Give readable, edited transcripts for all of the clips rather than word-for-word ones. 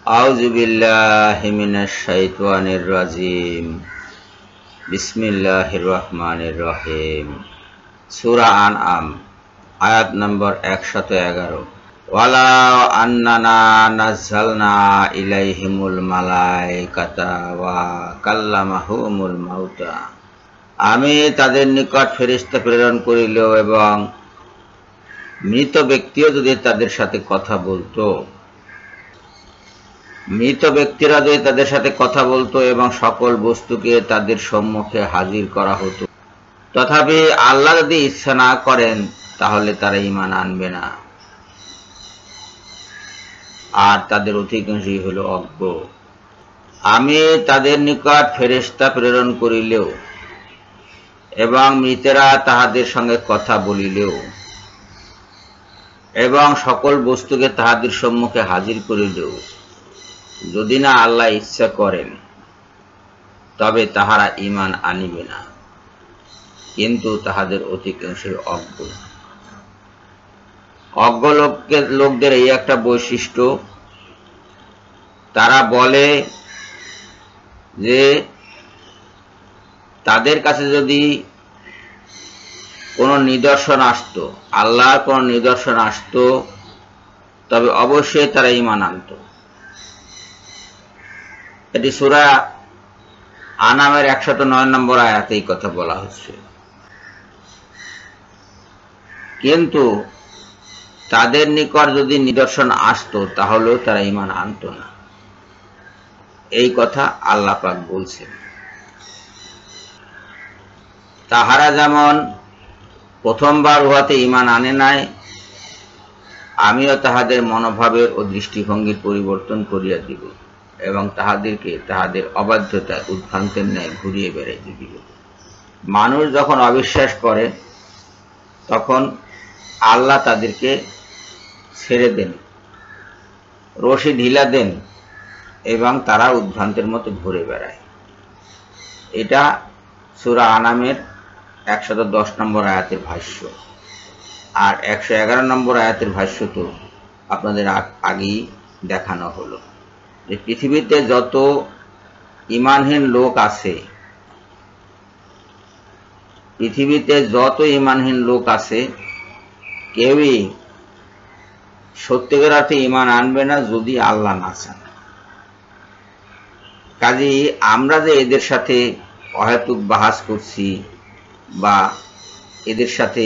আউযু বিল্লাহি মিনাশ শাইতানির রাজিম। বিসমিল্লাহির রহমানির রহিম। সূরা আনআম আয়াত নম্বর 111। ওয়ালা আন্নানা নাযালনা ইলাইহিমুল মালাইকাতা ওয়া কাল্লামাহুমুল মাউতা। আমি তাদের নিকট ফেরেশতা প্রেরণ করিলেও এবং মৃত ব্যক্তিও যদি তাদের সাথে কথা বলতো, মৃত ব্যক্তিরা যদি তাদের সাথে কথা বলতো এবং সকল বস্তুকে তাদের সম্মুখে হাজির করা হতো, তথাপি আল্লাহ যদি ইচ্ছা না করেন তাহলে তারা ঈমান আনবে না। আর তাদের অধিকাংশই হলো অজ্ঞ। আমি তাদের নিকট ফেরেশতা প্রেরণ করিলেও এবং মৃতেরা তাহাদের সঙ্গে কথা বলিলেও এবং সকল বস্তুকে তাহাদের সম্মুখে হাজির করিলেও যদি না আল্লাহ ইচ্ছা করেন তবে তাহারা ঈমান আনিবে না, কিন্তু তাহাদের অধিকাংশই অজ্ঞ। অজ্ঞ লোকদের এই একটা বৈশিষ্ট্য, তারা বলে যে তাদের কাছে যদি কোনো নিদর্শন আসতো, আল্লাহর কোনো নিদর্শন আসতো, তবে অবশ্যই তারা ঈমান আনত। এটি সূরা আনামের 109 নম্বর আয়াতে এই কথা বলা হচ্ছে। কিন্তু তাদের নিকট যদি নিদর্শন আসতো তাহলেও তারা ঈমান আনত না, এই কথা আল্লাহ পাক বলছেন। তাহারা যেমন প্রথমবার উহাতে ঈমান আনে নাই, আমিও তাহাদের মনোভাবের ও দৃষ্টিভঙ্গির পরিবর্তন করিয়া দিব এবং তাহাদেরকে তাহাদের অবাধ্যতায় উদ্ভ্রান্তের ন্যায় ঘুরিয়ে বেড়াইতে দিব। মানুষ যখন অবিশ্বাস করে তখন আল্লাহ তাদেরকে ছেড়ে দেন, রশি ঢিলা দেন এবং তারা উদ্ভ্রান্তের মতো ঘুরে বেড়ায়। এটা সূরা আনামের 110 নম্বর আয়াতের ভাষ্য। আর 111 নম্বর আয়াতের ভাষ্য তো আপনাদের আগেই দেখানো হলো যে পৃথিবীতে যত ঈমানহীন লোক আছে, পৃথিবীতে যত ঈমানহীন লোক আছে, কেউই সত্যিকার অর্থে ঈমান আনবে না যদি আল্লাহ না চান। কাজেই আমরা যে এদের সাথে অহেতুক বাহাস করছি বা এদের সাথে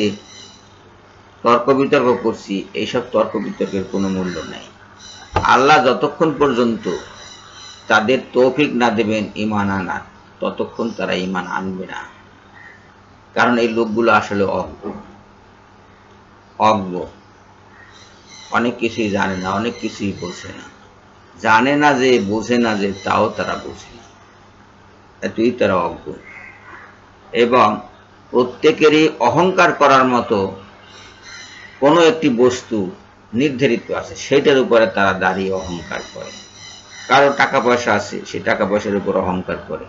তর্ক বিতর্ক করছি, এইসব তর্ক বিতর্কের কোনো মূল্য নেই। আল্লাহ যতক্ষণ পর্যন্ত তাদের তৌফিক না দেবেন ঈমান আনার, ততক্ষণ তারা ঈমান আনবে না। কারণ এই লোকগুলো আসলে অজ্ঞ, অনেক কিছুই জানে না, অনেক কিছুই বোঝে না। জানে না যে, বোঝে না যে, তাও তারা বোঝে না, এতই তারা অজ্ঞ। এবং প্রত্যেকেরই অহংকার করার মতো কোনো একটি বস্তু নির্ধারিত আছে, সেটার উপরে তারা দাঁড়িয়ে অহংকার করে। কারো টাকা পয়সা আছে, সেই টাকা পয়সার উপর অহংকার করে।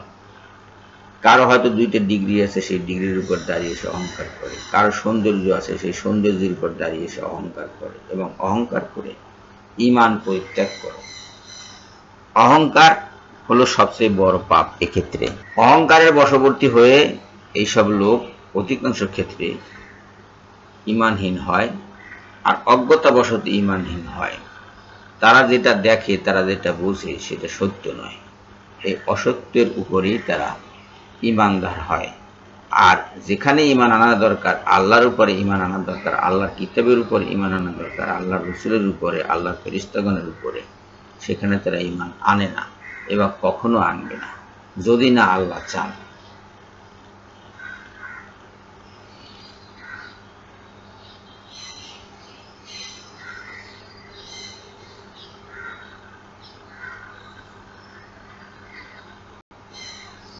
কারো হয়তো 2টা ডিগ্রি আছে, সেই ডিগ্রির উপর দাঁড়িয়ে সে অহংকার করে। কারো সৌন্দর্য আছে, সেই সৌন্দর্যের উপর দাঁড়িয়ে সে অহংকার করে এবং অহংকার করে ঈমান পরিত্যাগ করে। অহংকার হলো সবচেয়ে বড় পাপ। এক্ষেত্রে অহংকারের বশবর্তী হয়ে এইসব লোক অধিকাংশ ক্ষেত্রে ঈমানহীন হয় আর অজ্ঞতাবশত ঈমানহীন হয়। তারা যেটা দেখে, তারা যেটা বোঝে, সেটা সত্য নয়। এই অসত্যের উপরেই তারা ঈমানদার হয়। আর যেখানে ঈমান আনা দরকার, আল্লাহর উপরে ঈমান আনা দরকার, আল্লাহর কিতাবের উপরে ঈমান আনা দরকার, আল্লাহর রাসূলের উপরে, আল্লাহর ফেরেশতাগণের উপরে, সেখানে তারা ঈমান আনে না এবং কখনো আনবে না যদি না আল্লাহ চান।